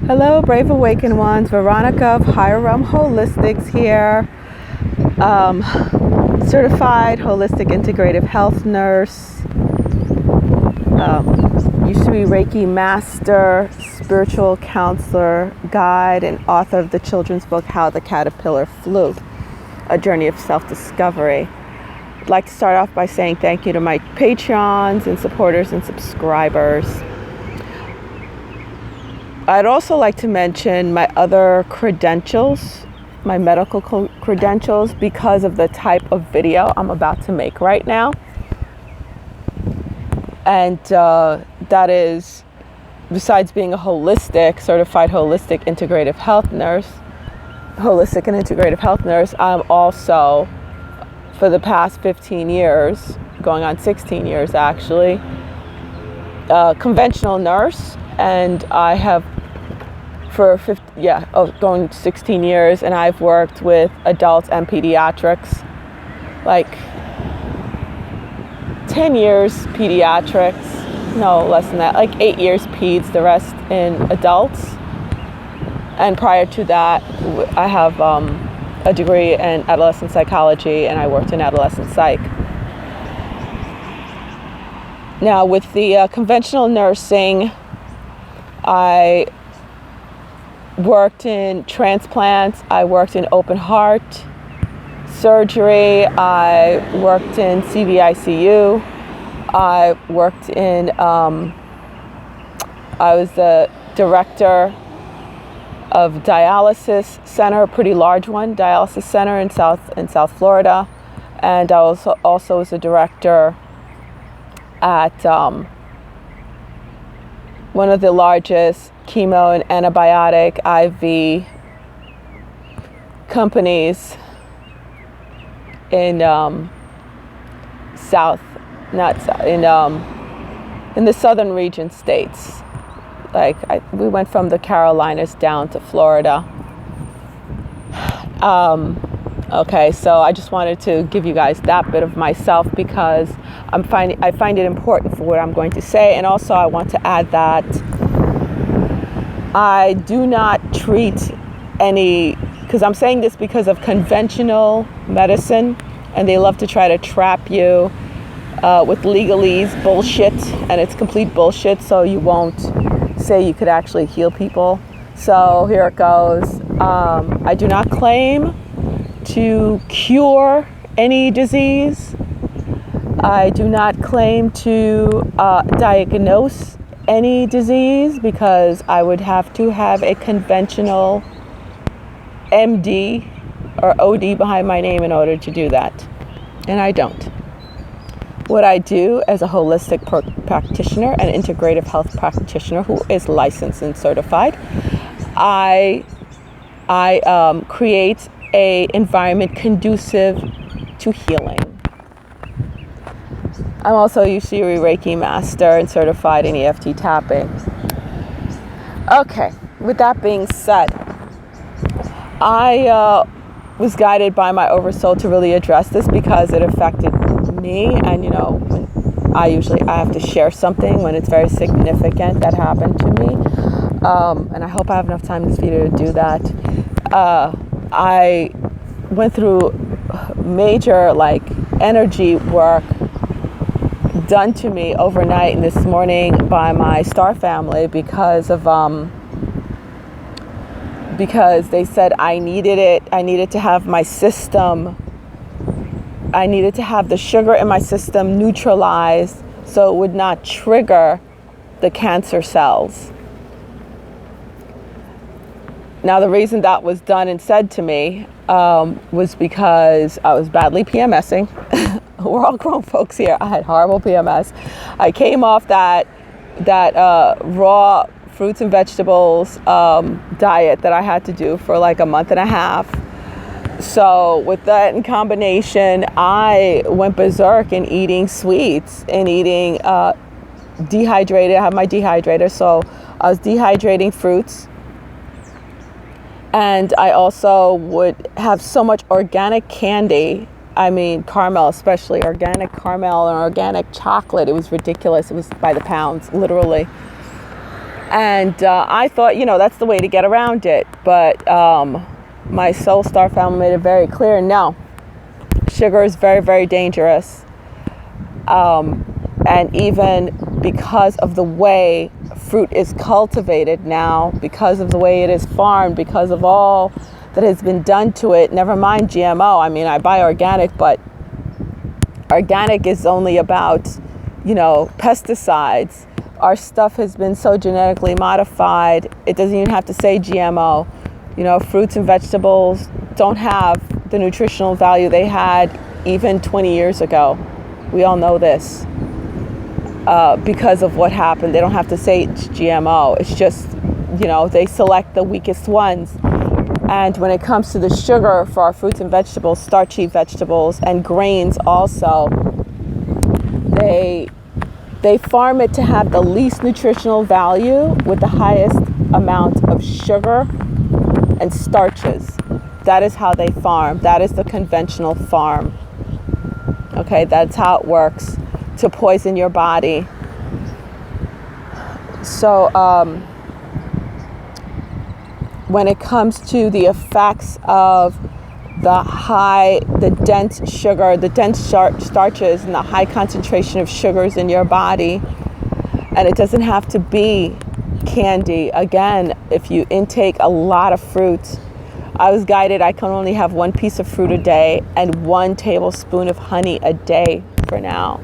Hello, Brave Awakened Ones. Veronica of Higher Realm Holistics here. Certified Holistic Integrative Health Nurse. Used to be Reiki Master, Spiritual Counselor, Guide, and author of the children's book, How the Caterpillar Flew, A Journey of Self-Discovery. I'd like to start off by saying thank you to my Patreons and supporters and subscribers. I'd also like to mention my other credentials, my medical credentials, because of the type of video I'm about to make right now. And that is, besides being a certified holistic integrative health nurse, I'm also, for the past 15 years, going on 16 years actually, a conventional nurse. And I have going 16 years, and I've worked with adults and pediatrics, like 10 years pediatrics, no less than that, like 8 years peds, the rest in adults. And prior to that, I have a degree in adolescent psychology, and I worked in adolescent psych. Now with the conventional nursing, I worked in transplants, I worked in open heart surgery, I worked in CVICU, I worked in, I was the director of dialysis center, a pretty large one, dialysis center in South Florida, and I also was a director at one of the largest chemo and antibiotic IV companies in in the southern region states. We went from the Carolinas down to Florida. Okay, so I just wanted to give you guys that bit of myself because I find it important for what I'm going to say, and also I want to add that I do not treat any, because I'm saying this because of conventional medicine, and they love to try to trap you with legalese bullshit, and it's complete bullshit, so you won't say you could actually heal people. So here it goes. I do not claim to cure any disease. I do not claim to diagnose any disease, because I would have to have a conventional MD or OD behind my name in order to do that, and I don't. What I do as a holistic practitioner and integrative health practitioner who is licensed and certified, I create an environment conducive to healing. I'm also a Usui Reiki Master and certified in EFT tapping. Okay, with that being said, I was guided by my oversoul to really address this because it affected me, and I have to share something when it's very significant that happened to me, and I hope I have enough time in this video to do that. I went through major energy work done to me overnight and this morning by my star family because they said I needed it. I needed to have my system, I needed to have the sugar in my system neutralized so it would not trigger the cancer cells. Now, the reason that was done and said to me was because I was badly PMSing. We're all grown folks here. I had horrible PMS. I came off that raw fruits and vegetables diet that I had to do for like a month and a half. So with that in combination, I went berserk in eating sweets and eating dehydrated. I have my dehydrator, so I was dehydrating fruits. And I also would have so much organic candy. I mean, caramel, especially organic caramel and organic chocolate. It was ridiculous. It was by the pounds, literally. And I thought, that's the way to get around it. But my Soul Star family made it very clear, no, sugar is very, very dangerous. And even because of the way fruit is cultivated now, because of the way it is farmed, because of all that has been done to it, never mind GMO. I mean, I buy organic, but organic is only about, pesticides. Our stuff has been so genetically modified, it doesn't even have to say GMO. Fruits and vegetables don't have the nutritional value they had even 20 years ago. We all know this. Because of what happened. They don't have to say it's GMO. It's just, they select the weakest ones. And when it comes to the sugar for our fruits and vegetables, starchy vegetables and grains also, they farm it to have the least nutritional value with the highest amount of sugar and starches. That is how they farm. That is the conventional farm. Okay, that's how it works, to poison your body. So when it comes to the effects of the dense sugar, the dense starches and the high concentration of sugars in your body, and it doesn't have to be candy. Again, if you intake a lot of fruit, I was guided, I can only have 1 piece of fruit a day and 1 tablespoon of honey a day for now,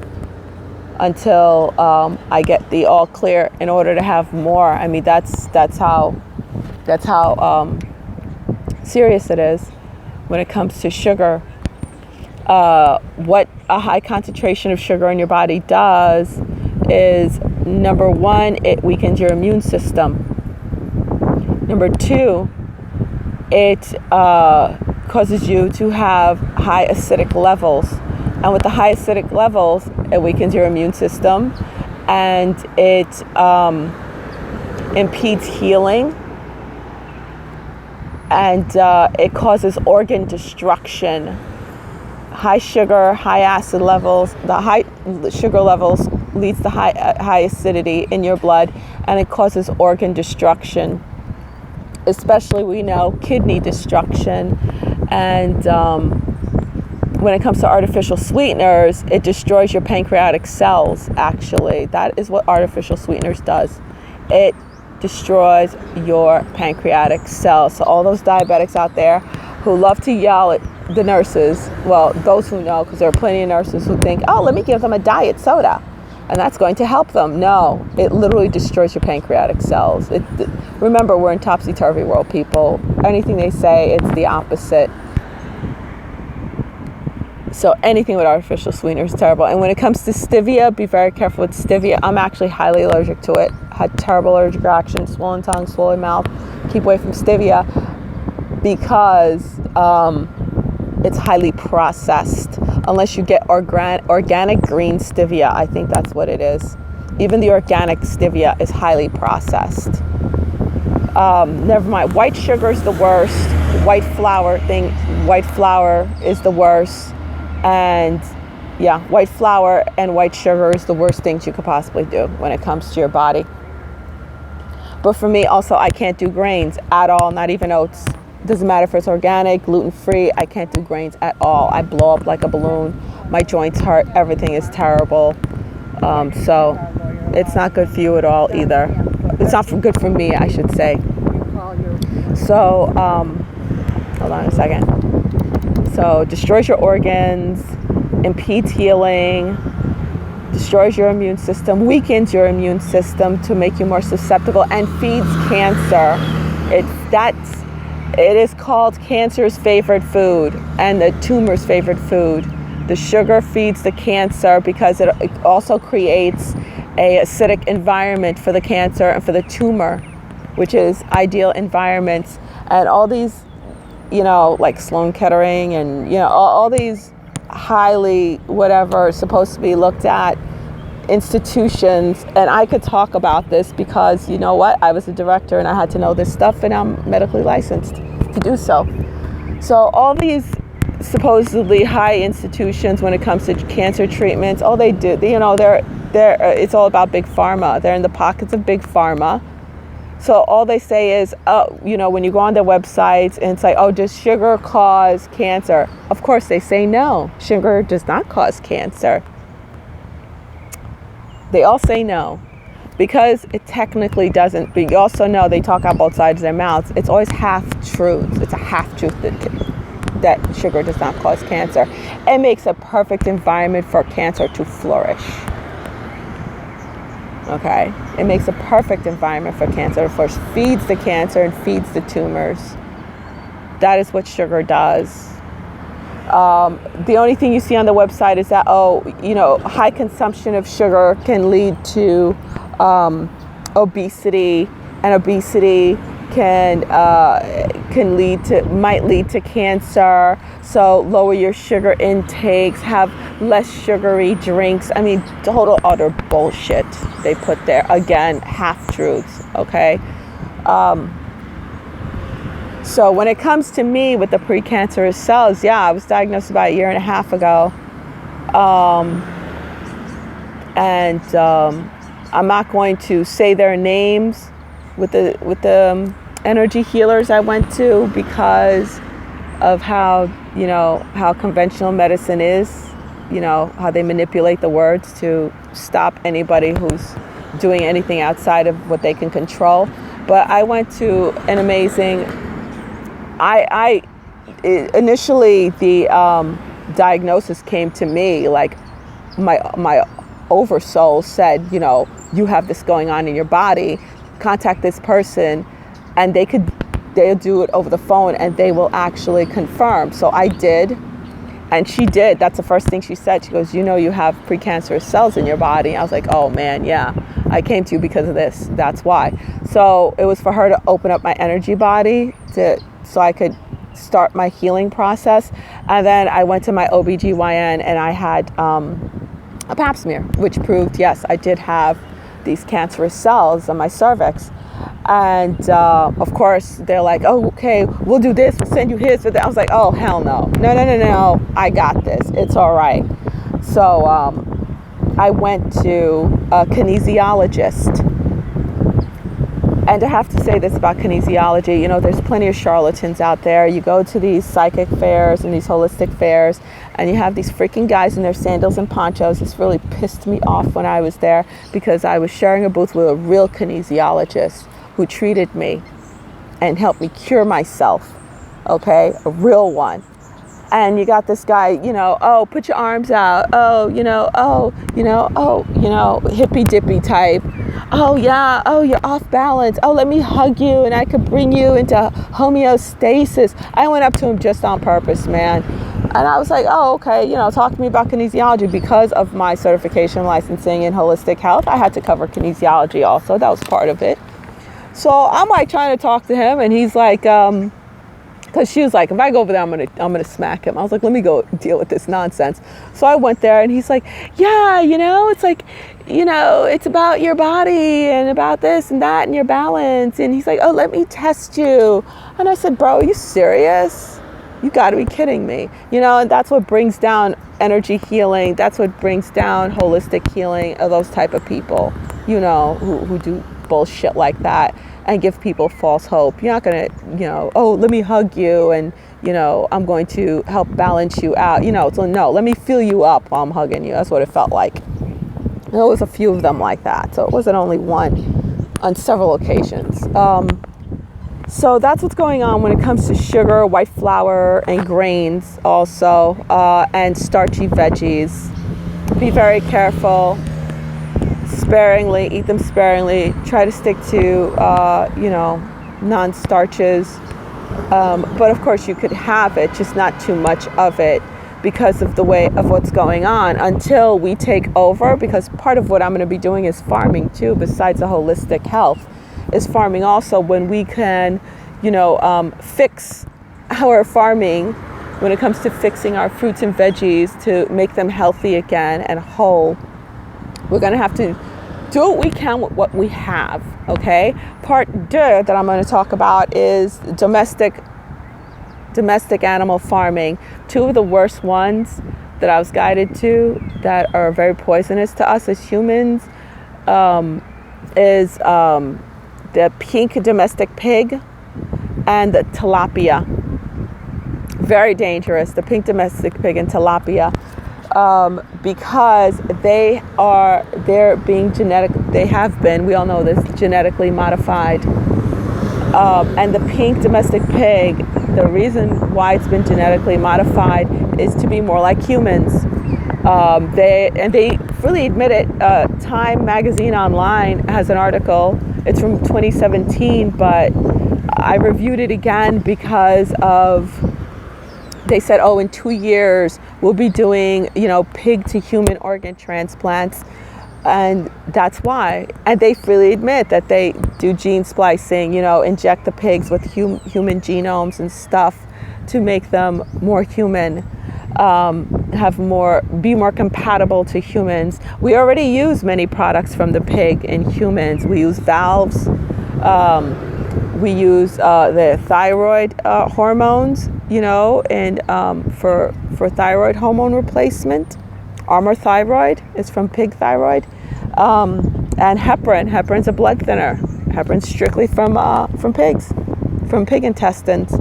until I get the all clear in order to have more. I mean, that's how serious it is when it comes to sugar. What a high concentration of sugar in your body does is, number 1, it weakens your immune system. Number 2, it causes you to have high acidic levels. And with the high acidic levels, it weakens your immune system, and it impedes healing, and it causes organ destruction. High sugar, high acid levels, the high sugar levels leads to high acidity in your blood, and it causes organ destruction. Especially, we know, kidney destruction. And when it comes to artificial sweeteners, it destroys your pancreatic cells, actually. That is what artificial sweeteners does. It destroys your pancreatic cells. So all those diabetics out there who love to yell at the nurses, well, those who know, because there are plenty of nurses who think, oh, let me give them a diet soda, and that's going to help them. No, it literally destroys your pancreatic cells. Remember, we're in topsy-turvy world, people. Anything they say, it's the opposite. So anything with artificial sweetener is terrible. And when it comes to stevia, be very careful with stevia. I'm actually highly allergic to it. Had terrible allergic reaction, swollen tongue, swollen mouth. Keep away from stevia because it's highly processed. Unless you get organic green stevia, I think that's what it is. Even the organic stevia is highly processed. Never mind. White sugar is the worst. White flour is the worst. And yeah, white flour and white sugar is the worst things you could possibly do when it comes to your body. But for me also, I can't do grains at all, not even oats. Doesn't matter if it's organic, gluten-free, I can't do grains at all. I blow up like a balloon. My joints hurt, everything is terrible. So it's not good for you at all either. It's not good for me, I should say. So, hold on a second. So, destroys your organs, impedes healing, destroys your immune system, weakens your immune system to make you more susceptible, and feeds cancer. It is called cancer's favorite food and the tumor's favorite food. The sugar feeds the cancer because it also creates an acidic environment for the cancer and for the tumor, which is ideal environments. And all these, like Sloan Kettering and, all these highly whatever supposed to be looked at institutions. And I could talk about this because, you know what, I was a director and I had to know this stuff, and I'm medically licensed to do so. So all these supposedly high institutions, when it comes to cancer treatments, all they do, they're it's all about big pharma. They're in the pockets of big pharma, So all they say is, when you go on their websites and it's like, oh, does sugar cause cancer? Of course they say no, sugar does not cause cancer. They all say no, because it technically doesn't. But you also know they talk out both sides of their mouths. It's always half truths. It's a half truth that sugar does not cause cancer. It makes a perfect environment for cancer to flourish. Okay, it makes a perfect environment for cancer to flourish. Feeds the cancer and feeds the tumors. That is what sugar does. The only thing you see on the website is that, high consumption of sugar can lead to obesity, and obesity might lead to cancer. So lower your sugar intakes, have less sugary drinks. I mean, total utter bullshit they put there. Again, half truths. Okay. So when it comes to me with the precancerous cells, I was diagnosed about 1.5 years ago. I'm not going to say their names with the energy healers I went to, because of how conventional medicine is, how they manipulate the words to stop anybody who's doing anything outside of what they can control. But I went to an amazing, initially the diagnosis came to me like my oversoul said, you have this going on in your body, contact this person, and they'll do it over the phone and they will actually confirm. So I did, and she did. That's the first thing she said. She goes, you have precancerous cells in your body. I was like, oh man, yeah, I came to you because of this. That's why. So it was for her to open up my energy body so I could start my healing process. And then I went to my OBGYN and I had a pap smear, which proved, yes, I did have these cancerous cells on my cervix. And of course, they're like, oh, okay, we'll do this. We'll send you his. I was like, oh, hell no. No. I got this. It's all right. So I went to a kinesiologist. And I have to say this about kinesiology. There's plenty of charlatans out there. You go to these psychic fairs and these holistic fairs, and you have these freaking guys in their sandals and ponchos. This really pissed me off when I was there, because I was sharing a booth with a real kinesiologist who treated me and helped me cure myself. Okay, a real one. And you got this guy, oh, put your arms out. Oh, hippy dippy type. Oh yeah, oh, you're off balance. Oh, let me hug you and I could bring you into homeostasis. I went up to him just on purpose, man. And I was like, oh, okay, talk to me about kinesiology. Because of my certification licensing in holistic health, I had to cover kinesiology also. That was part of it. So I'm like trying to talk to him, and he's like, because she was like, if I go over there, I'm gonna smack him. I was like, let me go deal with this nonsense. So I went there, and he's like, yeah, it's like, it's about your body and about this and that and your balance. And he's like, oh, let me test you. And I said, bro, are you serious? You got to be kidding me. And that's what brings down energy healing. That's what brings down holistic healing of those type of people, who do bullshit like that and give people false hope. You're not going to, oh, let me hug you and, I'm going to help balance you out. So no, let me fill you up while I'm hugging you. That's what it felt like. There was a few of them like that. So it wasn't only one, on several occasions. So that's what's going on when it comes to sugar, white flour, and grains also, and starchy veggies. Be very careful. Sparingly, eat them sparingly. Try to stick to, non-starches. But of course you could have it, just not too much of it, because of the way of what's going on until we take over. Because part of what I'm going to be doing is farming too, besides the holistic health, is farming also, when we can, fix our farming when it comes to fixing our fruits and veggies to make them healthy again and whole. We're going to have to do what we can with what we have, okay? Part two that I'm going to talk about is domestic animal farming. Two of the worst ones that I was guided to that are very poisonous to us as humans is the pink domestic pig and the tilapia. Very dangerous, the pink domestic pig and tilapia, because they're being they have been, we all know this, genetically modified. And the pink domestic pig, the reason why it's been genetically modified is to be more like humans. They really admit it. Time magazine online has an article. It's from 2017, but I reviewed it again because they said, oh, in 2 years we'll be doing, pig to human organ transplants. And that's why. And they freely admit that they do gene splicing, inject the pigs with human genomes and stuff to make them more human, be more compatible to humans. We already use many products from the pig in humans. We use valves. We use the thyroid hormones, and for thyroid hormone replacement. Armor thyroid is from pig thyroid, and heparin. Heparin's a blood thinner. Heparin's strictly from pigs, from pig intestines,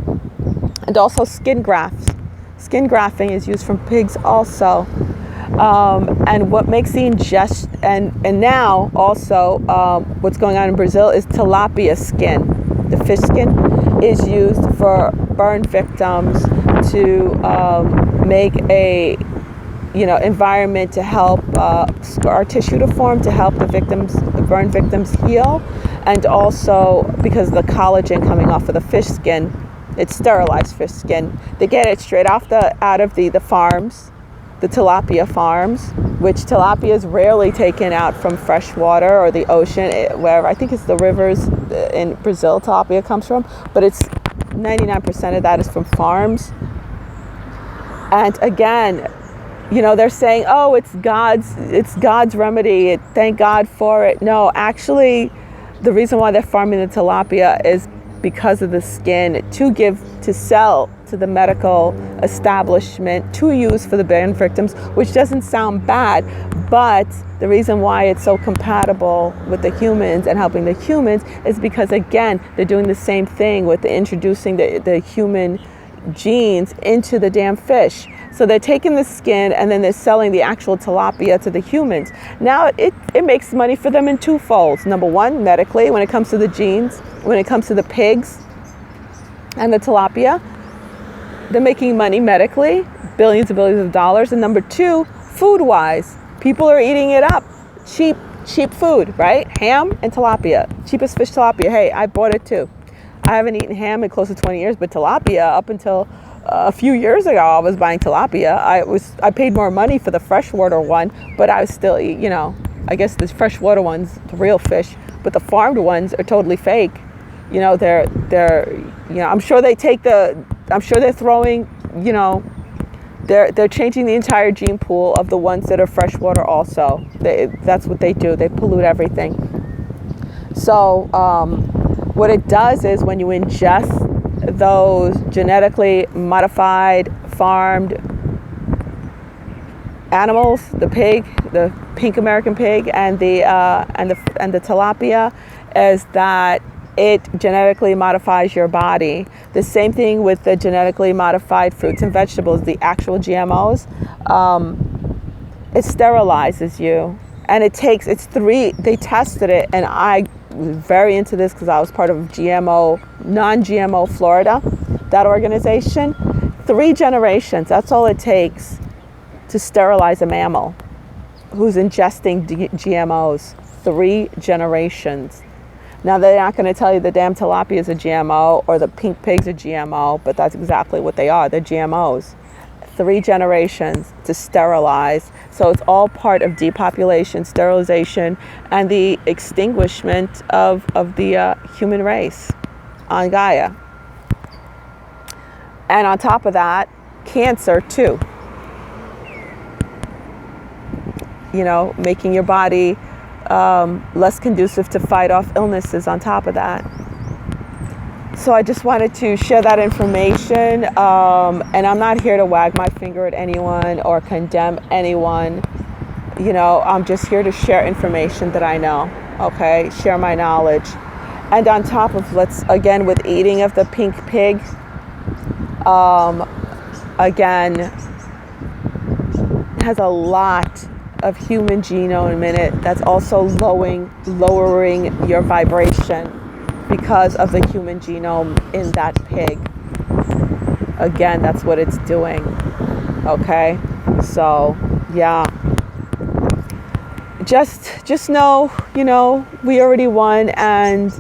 and also skin grafts. Skin grafting is used from pigs also. And what makes the ingestion, and now also what's going on in Brazil is tilapia skin. The fish skin is used for burn victims to make a environment to help scar tissue to form, to help the burn victims heal, and also because of the collagen coming off of the fish skin, it's sterilized fish skin. They get it straight out of the farms, the tilapia farms, which tilapia is rarely taken out from fresh water or the ocean, wherever. I think it's the rivers in Brazil tilapia comes from, but it's 99% of that is from farms. And again, they're saying, oh, it's God's remedy. Thank God for it. No, actually, the reason why they're farming the tilapia is because of the skin to sell to the medical establishment, to use for the burn victims, which doesn't sound bad, but the reason why it's so compatible with the humans and helping the humans is because, again, they're doing the same thing with introducing the human genes into the damn fish. So they're taking the skin and then they're selling the actual tilapia to the humans. Now it makes money for them in two folds. Number one, medically, when it comes to the genes, when it comes to the pigs and the tilapia, they're making money medically, billions and billions of dollars. And number two, food-wise, people are eating it up. Cheap food, right? Ham and tilapia, cheapest fish tilapia. Hey, I bought it too. I haven't eaten ham in close to 20 years, but tilapia, up until a few years ago, I was buying tilapia. I paid more money for the freshwater one, but I was still, I guess the freshwater one's the real fish, but the farmed ones are totally fake. They're I'm sure they're throwing, they're changing the entire gene pool of the ones that are freshwater also. That's what they do. They pollute everything. So what it does is when you ingest those genetically modified farmed animals, the pink American pig and the tilapia, is that it genetically modifies your body. The same thing with the genetically modified fruits and vegetables, the actual GMOs. It sterilizes you, and they tested it, and I was very into this because I was part of non-GMO Florida, that organization. 3 generations, that's all it takes to sterilize a mammal who's ingesting GMOs. 3 generations. Now, they're not going to tell you the damn tilapia is a GMO or the pink pig's a GMO, but that's exactly what they are. They're GMOs. 3 generations to sterilize. So it's all part of depopulation, sterilization, and the extinguishment of the human race on Gaia. And on top of that, cancer too. Making your body less conducive to fight off illnesses on top of that. So I just wanted to share that information, and I'm not here to wag my finger at anyone or condemn anyone. I'm just here to share information that I know, okay? Share my knowledge. And on top of, let's again, with eating of the pink pig, again, has a lot of human genome in it that's also lowering your vibration because of the human genome in that pig. Again, that's what it's doing. Okay, so yeah, just know, you know, we already won, and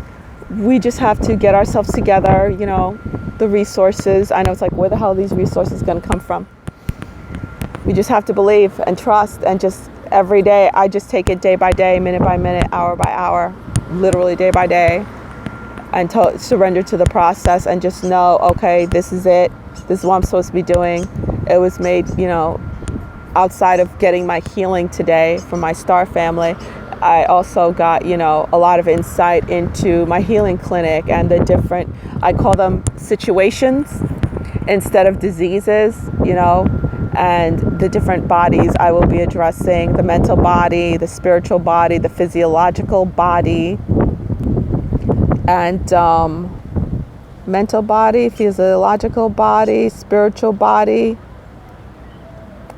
we just have to get ourselves together. You know, the resources, I know it's like, where the hell are these resources going to come from? We just have to believe and trust, and just every day, I just take it day by day, minute by minute, hour by hour, literally day by day, and surrender to the process, and just know, okay, this is it. This is what I'm supposed to be doing. It was made, you know, outside of getting my healing today from my star family, I also got, you know, a lot of insight into my healing clinic and the different, I call them situations instead of diseases, you know, and the different bodies I will be addressing: the mental body, the spiritual body, the physiological body, and mental body, physiological body, spiritual body,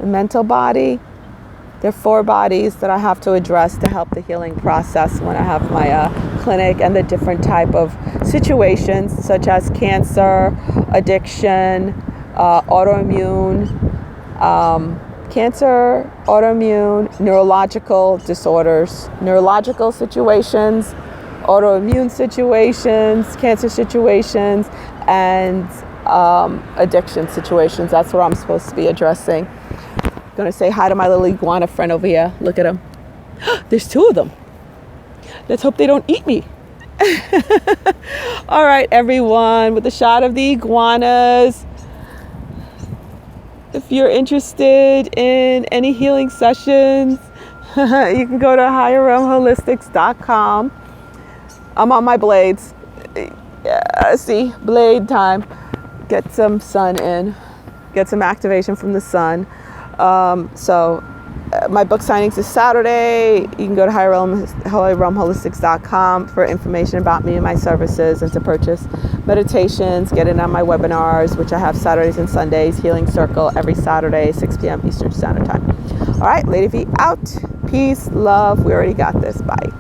mental body. There are 4 bodies that I have to address to help the healing process when I have my clinic, and the different type of situations such as cancer, addiction, autoimmune, cancer, autoimmune, neurological disorders, neurological situations, autoimmune situations, cancer situations, and addiction situations. That's what I'm supposed to be addressing. I'm going to say hi to my little iguana friend over here. Look at him. There's 2 of them. Let's hope they don't eat me. All right, everyone, with a shot of the iguanas. If you're interested in any healing sessions, you can go to higherrealmholistics.com. I'm on my blades. See, blade time. Get some sun in. Get some activation from the sun. My book signings is Saturday. You can go to higherrealmholistics.com for information about me and my services, and to purchase meditations, get in on my webinars, which I have Saturdays and Sundays. Healing Circle every Saturday, 6 p.m. Eastern Standard Time. All right, Lady V out. Peace, love. We already got this. Bye.